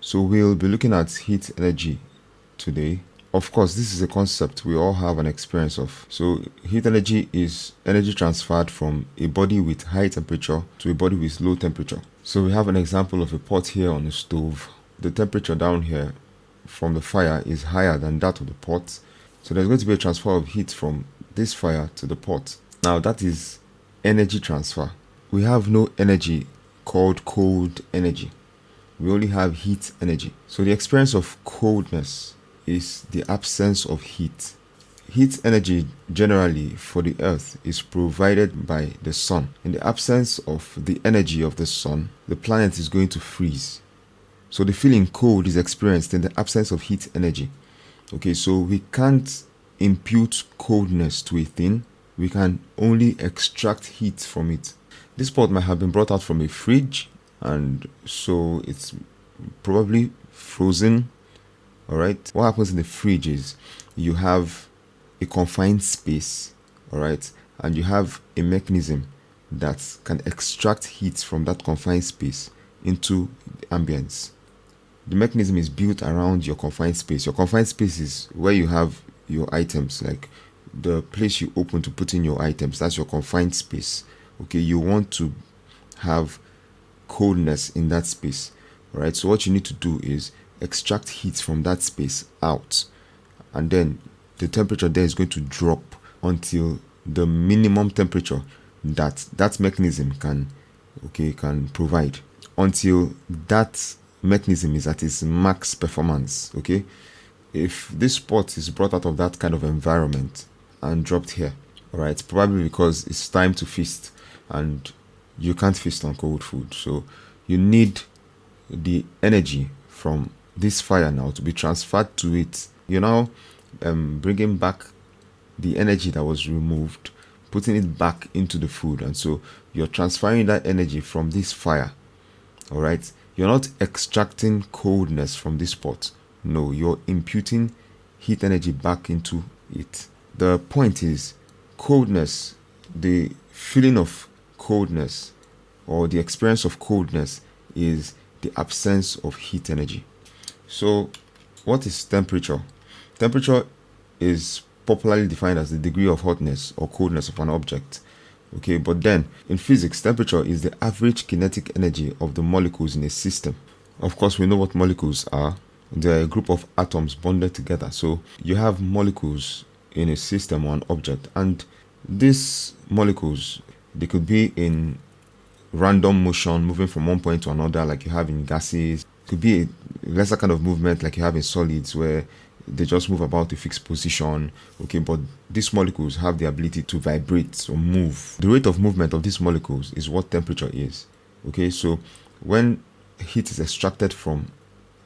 So we'll be looking at heat energy today. Of course, this is a concept we all have an experience of. So heat energy is energy transferred from a body with high temperature to a body with low temperature. So we have an example of a pot here on the stove. The temperature down here from the fire is higher than that of the pot. So there's going to be a transfer of heat from this fire to the pot. Now that is energy transfer. We have no energy called cold energy. We only have heat energy. So the experience of coldness is the absence of heat. Heat energy generally for the earth is provided by the sun. In the absence of the energy of the sun, the planet is going to freeze. So the feeling cold is experienced in the absence of heat energy. Okay, so we can't impute coldness to a thing. We can only extract heat from it. This pot might have been brought out from a fridge, and so it's probably frozen. All right, what happens in the fridge is you have a confined space, all right, and you have a mechanism that can extract heat from that confined space into the ambience. The mechanism is built around your confined space. Your confined space is where you have your items, like the place you open to put in your items. That's your confined space. Okay, you want to have coldness in that space. All right, so what you need to do is extract heat from that space out, and then the temperature there is going to drop until the minimum temperature that that mechanism can provide, until that mechanism is at its max performance. Okay, if this pot is brought out of that kind of environment and dropped here, all right, probably because it's time to feast and you can't feast on cold food, so you need the energy from this fire now to be transferred to it. You're now bringing back the energy that was removed, putting it back into the food, and so you're transferring that energy from this fire. All right, you're not extracting coldness from this pot. No, you're imputing heat energy back into it. The point is, coldness, the feeling of coldness or the experience of coldness is the absence of heat energy. So what is temperature? Temperature is popularly defined as the degree of hotness or coldness of an object. Okay, but then in physics, temperature is the average kinetic energy of the molecules in a system. Of course, we know what molecules are. They're a group of atoms bonded together. So you have molecules in a system or an object, and these molecules, they could be in random motion, moving from one point to another, like you have in gases. It could be a lesser kind of movement like you have in solids, where they just move about a fixed position. Okay, but these molecules have the ability to vibrate or move. The rate of movement of these molecules is what temperature is. Okay, so when heat is extracted from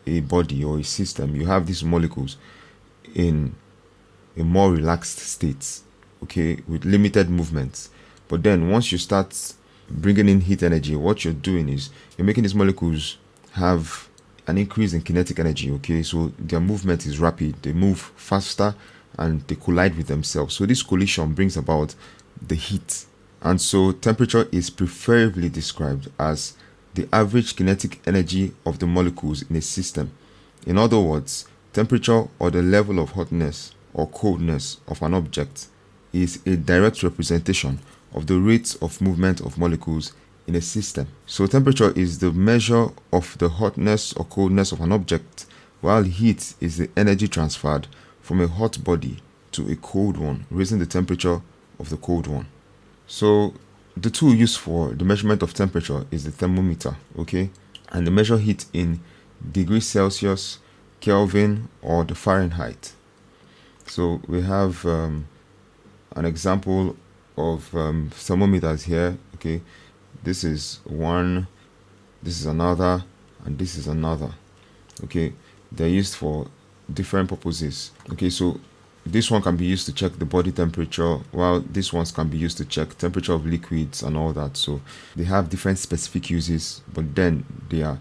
a body or a system, you have these molecules in a more relaxed state, okay, with limited movements. But then once you start bringing in heat energy, what you're doing is you're making these molecules have an increase in kinetic energy. Okay, so their movement is rapid, they move faster, and they collide with themselves. So this collision brings about the heat, and so temperature is preferably described as the average kinetic energy of the molecules in a system. In other words, temperature, or the level of hotness or coldness of an object, is a direct representation of the rates of movement of molecules in a system. So temperature is the measure of the hotness or coldness of an object, while heat is the energy transferred from a hot body to a cold one, raising the temperature of the cold one. So the tool used for the measurement of temperature is the thermometer, okay? And they measure heat in degrees Celsius, Kelvin, or the Fahrenheit. So we have an example of thermometers here. Okay, this is one, this is another, and this is another. Okay, they're used for different purposes. Okay, so this one can be used to check the body temperature, while these ones can be used to check temperature of liquids and all that. So they have different specific uses, but then they are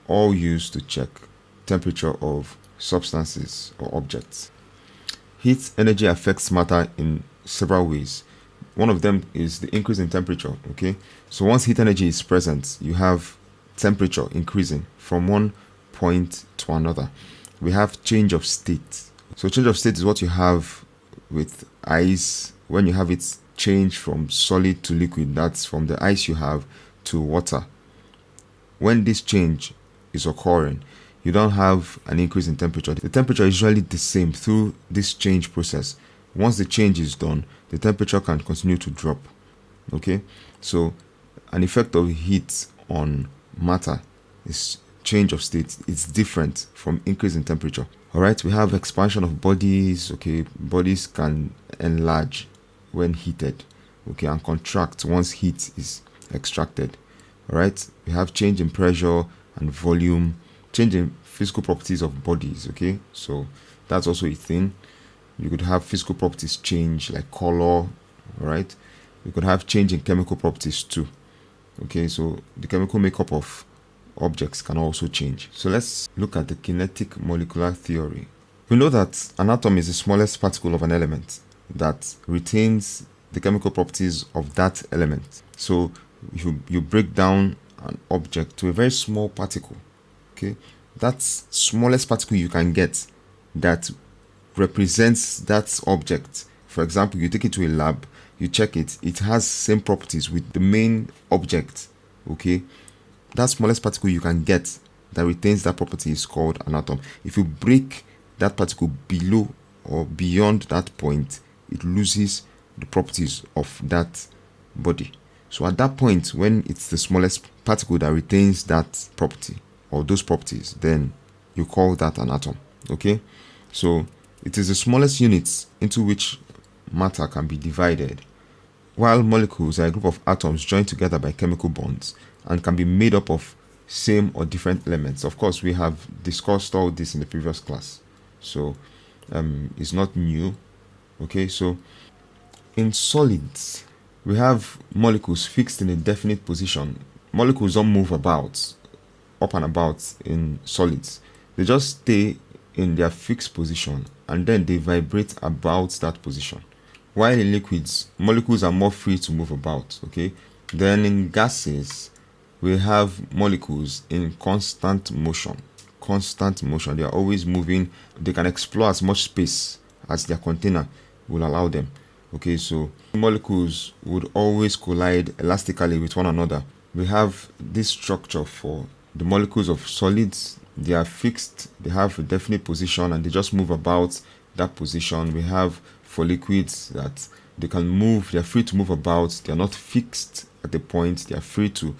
all used to check temperature of substances or objects. Heat energy affects matter in several ways. One of them is the increase in temperature. Okay, so once heat energy is present, you have temperature increasing from one point to another. We have change of state. So change of state is what you have with ice when you have it change from solid to liquid. That's from the ice you have to water. When this change is occurring, you don't have an increase in temperature. The temperature is usually the same through this change process. Once the change is done, the temperature can continue to drop. Okay, so an effect of heat on matter is change of state. It's different from increase in temperature. All right, we have expansion of bodies. Okay, bodies can enlarge when heated, okay, and contract once heat is extracted. All right, we have change in pressure and volume, change in physical properties of bodies. Okay, so that's also a thing. You could have physical properties change, like color. All right, you could have change in chemical properties too. Okay, so the chemical makeup of objects can also change. So let's look at the kinetic molecular theory. We know that an atom is the smallest particle of an element that retains the chemical properties of that element. So if you break down an object to a very small particle, okay, that's smallest particle you can get that represents that object. For example, you take it to a lab, you check it, it has same properties with the main object. Okay, that smallest particle you can get that retains that property is called an atom. If you break that particle below or beyond that point, it loses the properties of that body. So at that point, when it's the smallest particle that retains that property or those properties, then you call that an atom. Okay, so it is the smallest units into which matter can be divided, while molecules are a group of atoms joined together by chemical bonds and can be made up of same or different elements. Of course, we have discussed all this in the previous class, so it's not new. Okay, so in solids, we have molecules fixed in a definite position. Molecules don't move about, up and about in solids. They just stay in their fixed position and then they vibrate about that position. While in liquids, molecules are more free to move about. Okay, then in gases, we have molecules in constant motion. Constant motion. They are always moving. They can explore as much space as their container will allow them. Okay, so molecules would always collide elastically with one another. We have this structure for the molecules of solids. They are fixed, they have a definite position, and they just move about that position. We have for liquids that they can move, they are free to move about, they are not fixed at the point, they are free to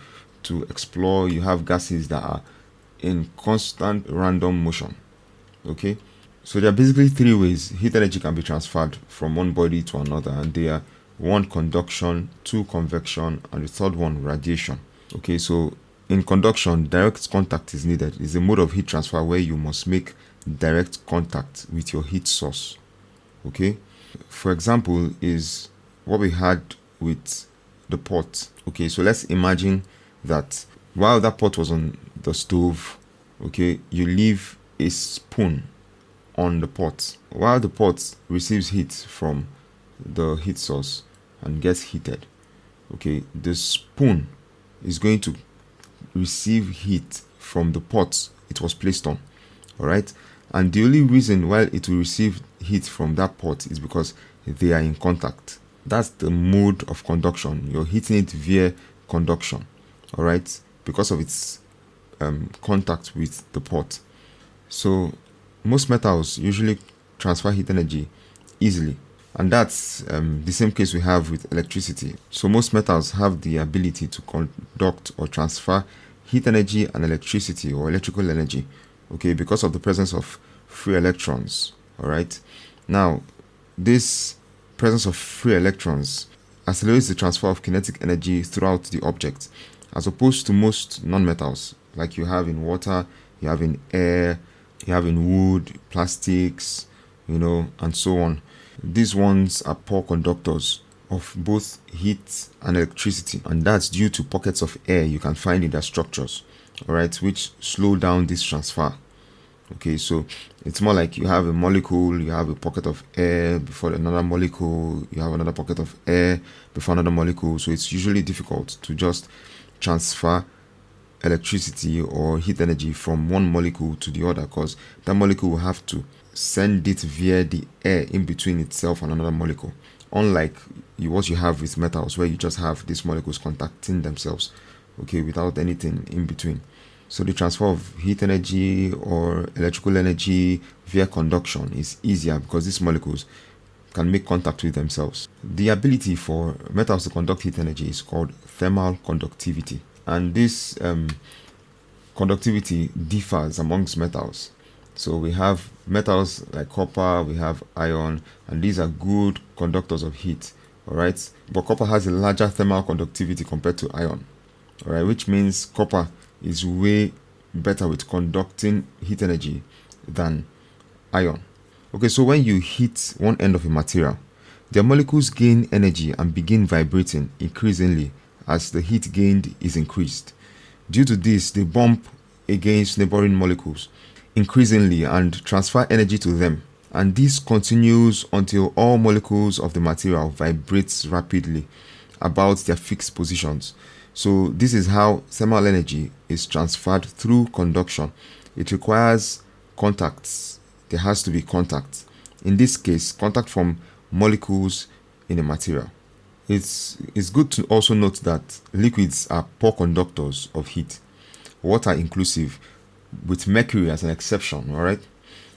explore. You have gases that are in constant random motion. Okay, so there are basically three ways heat energy can be transferred from one body to another, and they are: one, conduction; two, convection; and the third one, radiation. Okay, so in conduction, direct contact is needed. It's a mode of heat transfer where you must make direct contact with your heat source. Okay, for example, is what we had with the pot. Okay, so let's imagine that while that pot was on the stove, okay, you leave a spoon on the pot. While the pot receives heat from the heat source and gets heated, okay, the spoon is going to receive heat from the pot it was placed on. All right, and the only reason why it will receive heat from that pot is because they are in contact. That's the mode of conduction. You're heating it via conduction. All right, because of its contact with the pot. So most metals usually transfer heat energy easily, and that's the same case we have with electricity. So most metals have the ability to conduct or transfer heat energy and electricity or electrical energy, okay, because of the presence of free electrons. All right, now this presence of free electrons accelerates the transfer of kinetic energy throughout the object, as opposed to most non-metals like you have in water, you have in air, you have in wood, plastics, and so on. These ones are poor conductors of both heat and electricity, and that's due to pockets of air you can find in their structures, all right, which slow down this transfer. Okay, so it's more like you have a molecule, you have a pocket of air before another molecule, you have another pocket of air before another molecule. So it's usually difficult to just transfer electricity or heat energy from one molecule to the other, because that molecule will have to send it via the air in between itself and another molecule, unlike what you have with metals, where you just have these molecules contacting themselves, okay, without anything in between. So the transfer of heat energy or electrical energy via conduction is easier because these molecules can make contact with themselves. The ability for metals to conduct heat energy is called thermal conductivity, and this conductivity differs amongst metals. So we have metals like copper, we have iron, and these are good conductors of heat, all right? But copper has a larger thermal conductivity compared to iron, all right, which means copper is way better with conducting heat energy than iron. Okay, so when you heat one end of a material, their molecules gain energy and begin vibrating increasingly as the heat gained is increased. Due to this, they bump against neighboring molecules increasingly and transfer energy to them. And this continues until all molecules of the material vibrate rapidly about their fixed positions. So this is how thermal energy is transferred through conduction. It requires contacts. There has to be contact. In this case, contact from molecules in a material. It's good to also note that liquids are poor conductors of heat, water inclusive, with mercury as an exception, all right?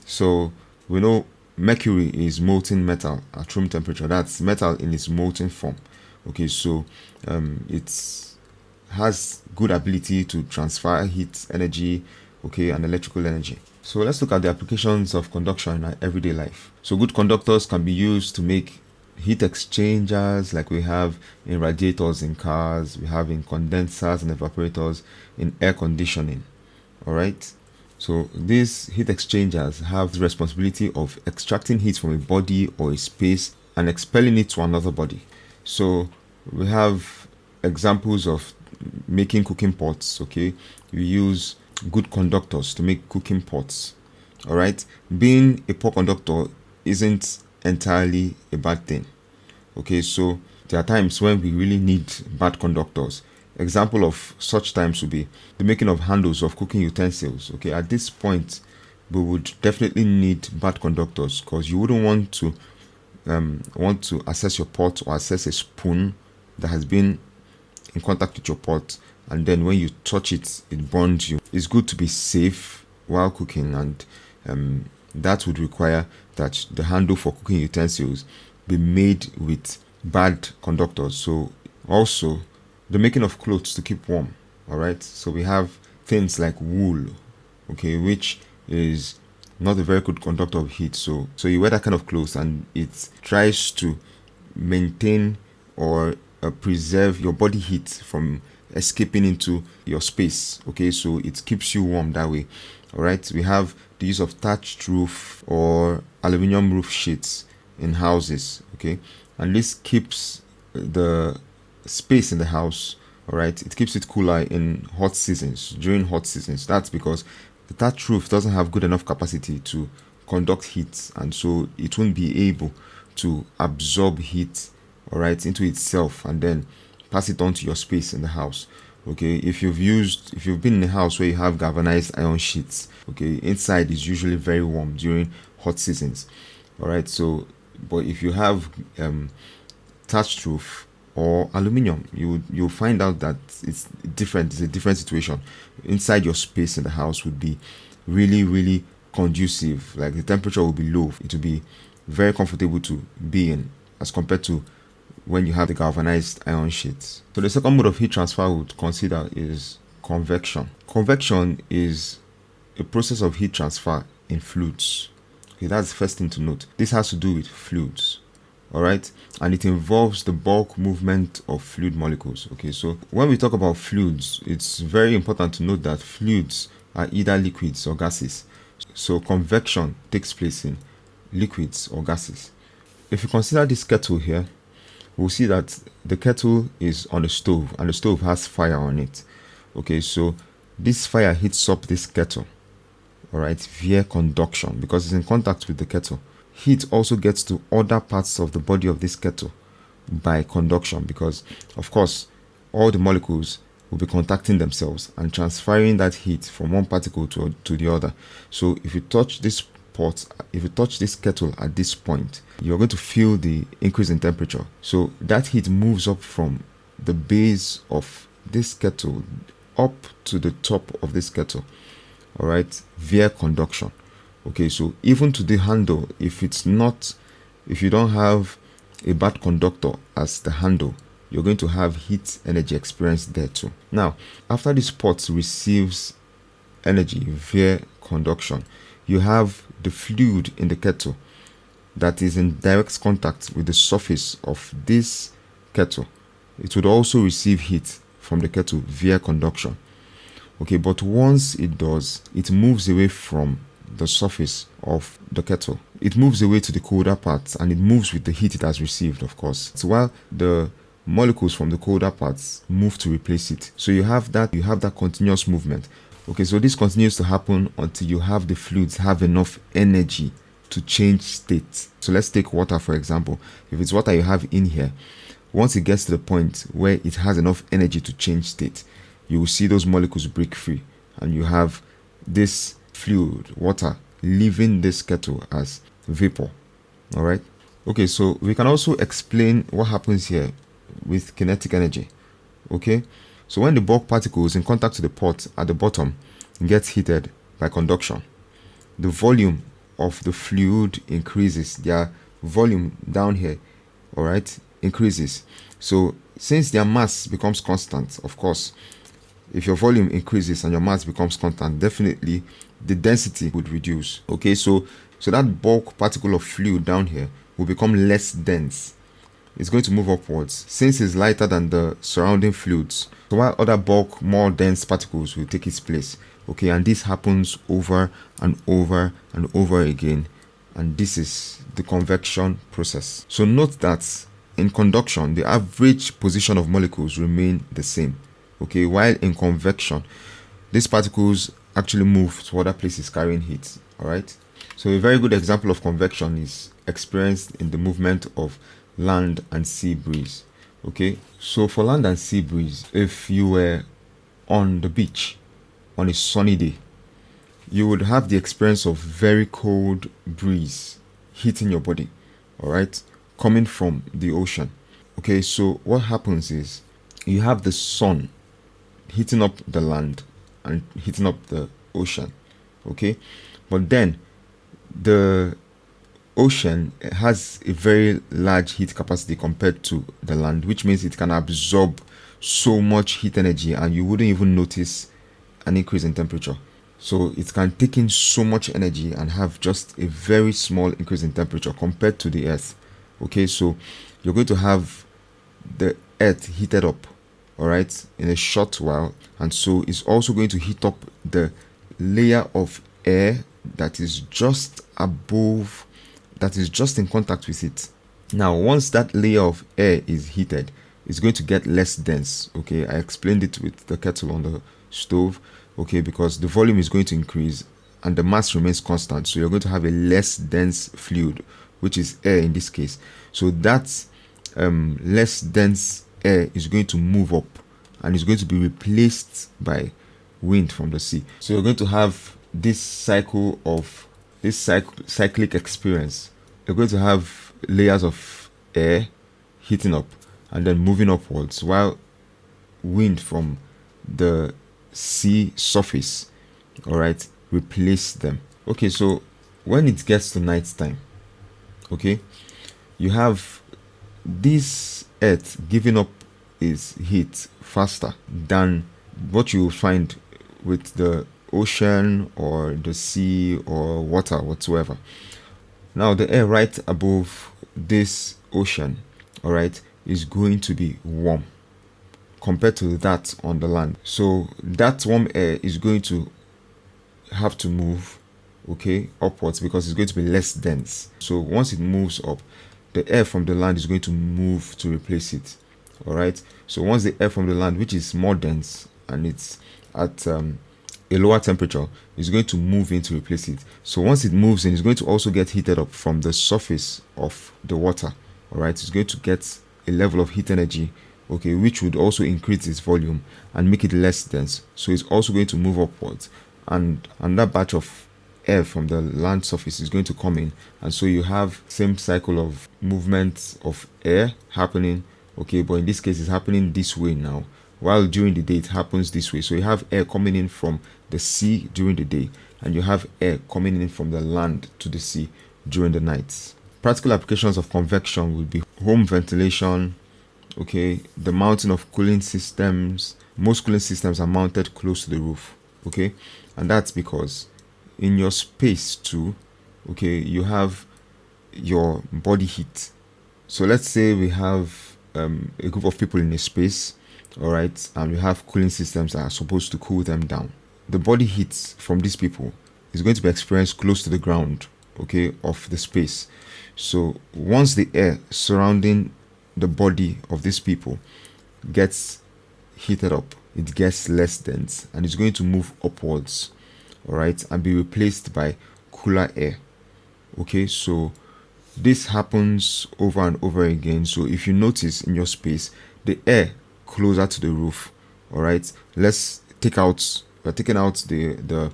So we know mercury is molten metal at room temperature. That's metal in its molten form. Okay, so it has good ability to transfer heat energy, okay, and electrical energy. So let's look at the applications of conduction in our everyday life. So good conductors can be used to make heat exchangers like we have in radiators in cars, we have in condensers and evaporators in air conditioning. All right. So these heat exchangers have the responsibility of extracting heat from a body or a space and expelling it to another body. So we have examples of making cooking pots. Okay, you use good conductors to make cooking pots. All right, being a poor conductor isn't entirely a bad thing. Okay, so there are times when we really need bad conductors. Example of such times would be the making of handles of cooking utensils. Okay, at this point we would definitely need bad conductors, because you wouldn't want to access your pot or access a spoon that has been in contact with your pot, and then when you touch it, it burns you. It's good to be safe while cooking, and that would require that the handle for cooking utensils be made with bad conductors. So also the making of clothes to keep warm. All right, so we have things like wool, okay, which is not a very good conductor of heat. So you wear that kind of clothes and it tries to maintain or preserve your body heat from escaping into your space. Okay, so it keeps you warm that way. All right, we have the use of thatched roof or aluminum roof sheets in houses. Okay, and this keeps the space in the house, all right, it keeps it cooler in hot seasons. During hot seasons, that's because the thatched roof doesn't have good enough capacity to conduct heat, and so it won't be able to absorb heat, all right, into itself and then pass it on to your space in the house. Okay, if you've been in a house where you have galvanized iron sheets, okay, inside is usually very warm during hot seasons. All right, so but if you have thatched roof or aluminium, you'll find out that it's different. It's a different situation. Inside your space in the house would be really, really conducive. Like the temperature will be low. It will be very comfortable to be in as compared to when you have the galvanized iron sheets. So the second mode of heat transfer we would consider is convection. Convection is a process of heat transfer in fluids. Okay, that's the first thing to note. This has to do with fluids. All right, and it involves the bulk movement of fluid molecules. Okay, so when we talk about fluids, it's very important to note that fluids are either liquids or gases. So convection takes place in liquids or gases. If you consider this kettle here, we'll see that the kettle is on the stove and the stove has fire on it. Okay, so this fire heats up this kettle, all right, via conduction, because it's in contact with the kettle. Heat also gets to other parts of the body of this kettle by conduction, because of course all the molecules will be contacting themselves and transferring that heat from one particle to the other. So if you touch this pot, if you touch this kettle at this point, you're going to feel the increase in temperature. So that heat moves up from the base of this kettle up to the top of this kettle, all right, via conduction. Okay, so even to the handle, if you don't have a bad conductor as the handle, you're going to have heat energy experience there too. Now, after this pot receives energy via conduction, you have the fluid in the kettle that is in direct contact with the surface of this kettle. It would also receive heat from the kettle via conduction. Okay, but once it does, it moves away from the surface of the kettle. It moves away to the colder parts, and it moves with the heat it has received, of course. So while the molecules from the colder parts move to replace it. So you have that continuous movement. Okay, so this continues to happen until you have the fluids have enough energy to change state. So let's take water, for example. If it's water you have in here, once it gets to the point where it has enough energy to change state, you will see those molecules break free, and you have this fluid, water, leaving this kettle as vapor. All right. Okay, so we can also explain what happens here with kinetic energy. Okay, so when the bulk particles in contact with the pot at the bottom gets heated by conduction, the volume of the fluid increases. Their volume down here, all right, increases. So since their mass becomes constant, of course, if your volume increases and your mass becomes constant, definitely the density would reduce. Okay, so that bulk particle of fluid down here will become less dense. It's going to move upwards since it's lighter than the surrounding fluids. So while other bulk, more dense particles will take its place. Okay, and this happens over and over and over again. And this is the convection process. So note that in conduction, the average position of molecules remain the same. Okay, while in convection, these particles actually move to other places carrying heat. All right. So a very good example of convection is experienced in the movement of land and sea breeze. Okay, so for land and sea breeze, if you were on the beach on a sunny day, you would have the experience of very cold breeze hitting your body, all right, coming from the ocean. Okay, so what happens is you have the sun heating up the land and heating up the ocean. Okay, but then the ocean has a very large heat capacity compared to the land, which means it can absorb so much heat energy and you wouldn't even notice an increase in temperature. So it can take in so much energy and have just a very small increase in temperature compared to the earth. Okay, so you're going to have the earth heated up, all right, in a short while, and so it's also going to heat up the layer of air that is just above, that is just in contact with it. Now once that layer of air is heated, it's going to get less dense. Okay, I explained it with the kettle on the stove. Okay, because the volume is going to increase and the mass remains constant, so you're going to have a less dense fluid, which is air in this case. So that less dense air is going to move up and is going to be replaced by wind from the sea. So you're going to have this cycle of this cyclic experience. You're going to have layers of air heating up and then moving upwards, while wind from the sea surface, all right, replace them. Okay, so when it gets to night time, okay, you have this earth giving up its heat faster than what you will find with the ocean or the sea or water whatsoever. Now the air right above this ocean, all right, is going to be warm compared to that on the land. So that warm air is going to have to move, okay, upwards, because it's going to be less dense. So once it moves up, the air from the land is going to move to replace it. All right, so once the air from the land, which is more dense and it's at a lower temperature, is going to move in to replace it. So once it moves in, it's going to also get heated up from the surface of the water. All right, it's going to get a level of heat energy okay, which would also increase its volume and make it less dense. So it's also going to move upwards, and that batch of air from the land surface is going to come in, and so you have same cycle of movement of air happening, okay, but in this case it's happening this way now, while during the day it happens this way. So you have air coming in from the sea during the day, and you have air coming in from the land to the sea during the nights. Practical applications of convection will be home ventilation, okay, the mounting of cooling systems. Most cooling systems are mounted close to the roof, okay, and that's because in your space too, okay, you have your body heat. So let's say we have a group of people in a space, all right, and we have cooling systems that are supposed to cool them down. The body heat from these people is going to be experienced close to the ground, okay, of the space. So once the air surrounding the body of these people gets heated up, it gets less dense and it's going to move upwards, all right, and be replaced by cooler air. Okay, so this happens over and over again. So if you notice in your space, the air closer to the roof, all right, let's take out, we're taking out the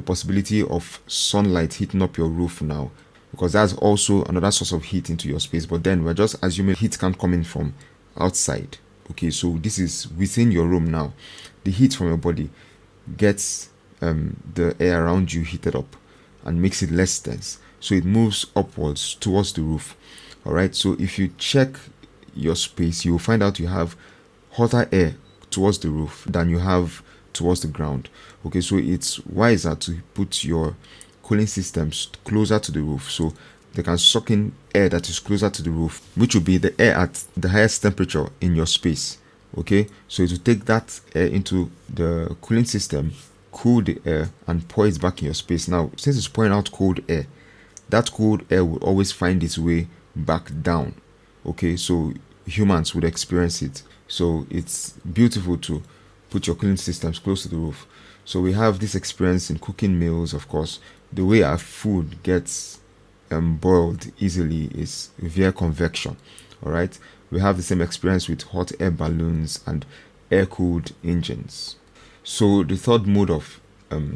possibility of sunlight heating up your roof now, because that's also another source of heat into your space. But then we're just assuming heat can't come in from outside. Okay, so this is within your room now. The heat from your body gets the air around you heated up and makes it less dense, so it moves upwards towards the roof. All right, so if you check your space, you will find out you have hotter air towards the roof than you have towards the ground. Okay, so it's wiser to put your cooling systems closer to the roof so they can suck in air that is closer to the roof, which will be the air at the highest temperature in your space. Okay, so it will take that air into the cooling system, cool the air, and pour it back in your space. Now, since it's pouring out cold air, that cold air will always find its way back down. Okay, so humans would experience it. So it's beautiful to put your cooling systems close to the roof. So we have this experience in cooking meals, of course. The way our food gets boiled easily is via convection. All right, we have the same experience with hot air balloons and air-cooled engines. So the third mode of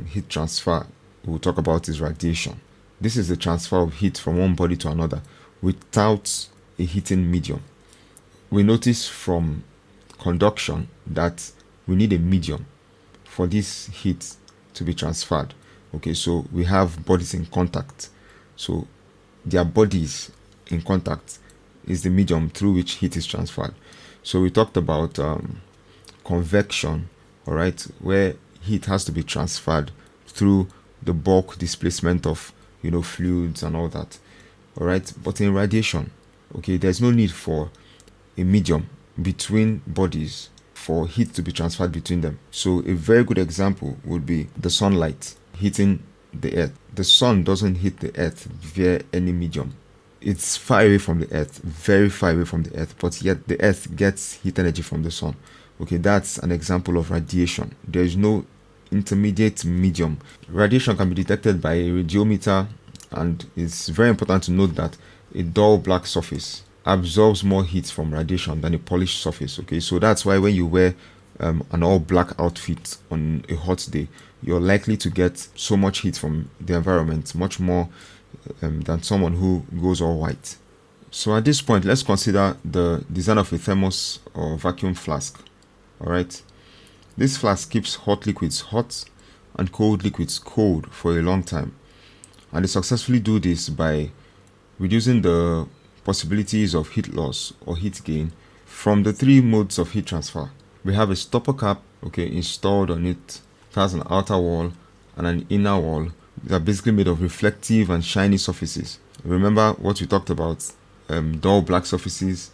heat transfer we'll talk about is radiation. This is the transfer of heat from one body to another without a heating medium. We notice from conduction that we need a medium for this heat to be transferred. Okay, so we have bodies in contact. So their bodies in contact is the medium through which heat is transferred. So we talked about convection, all right, where heat has to be transferred through the bulk displacement of fluids and all that. All right, but in radiation, okay, there's no need for a medium between bodies for heat to be transferred between them. So a very good example would be the sunlight hitting the earth. The sun doesn't hit the earth via any medium. It's far away from the earth, very far away from the earth, but yet the earth gets heat energy from the sun. Okay, that's an example of radiation. There is no intermediate medium. Radiation can be detected by a radiometer, and it's very important to note that a dull black surface absorbs more heat from radiation than a polished surface. Okay, so that's why when you wear an all black outfit on a hot day, you're likely to get so much heat from the environment, much more than someone who goes all white. So at this point, let's consider the design of a thermos or vacuum flask. All right, this flask keeps hot liquids hot and cold liquids cold for a long time, and they successfully do this by reducing the possibilities of heat loss or heat gain from the three modes of heat transfer. We have a stopper cap, okay, installed on it. It has an outer wall and an inner wall. They are basically made of reflective and shiny surfaces. Remember what we talked about, dull black surfaces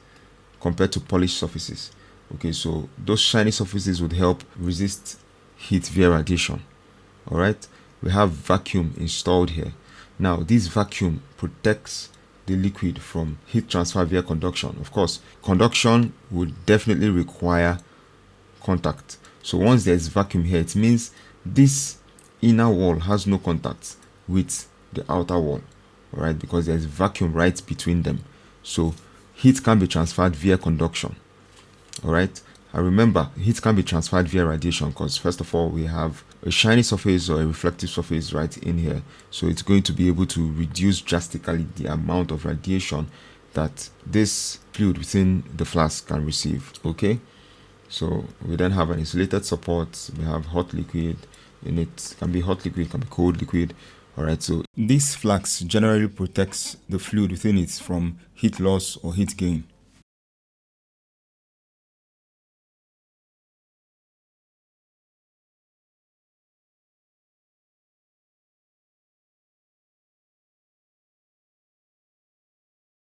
compared to polished surfaces. Okay, so those shiny surfaces would help resist heat via radiation. All right, we have vacuum installed here. Now, this vacuum protects the liquid from heat transfer via conduction. Of course, conduction would definitely require contact. So once there's vacuum here, it means this inner wall has no contact with the outer wall, all right, because there's vacuum right between them. So heat can be transferred via conduction. All right. And remember, heat can be transferred via radiation because, first of all, we have a shiny surface or a reflective surface right in here. So it's going to be able to reduce drastically the amount of radiation that this fluid within the flask can receive. Okay. So we then have an insulated support. We have hot liquid in it. Can be hot liquid, can be cold liquid. All right. So this flask generally protects the fluid within it from heat loss or heat gain.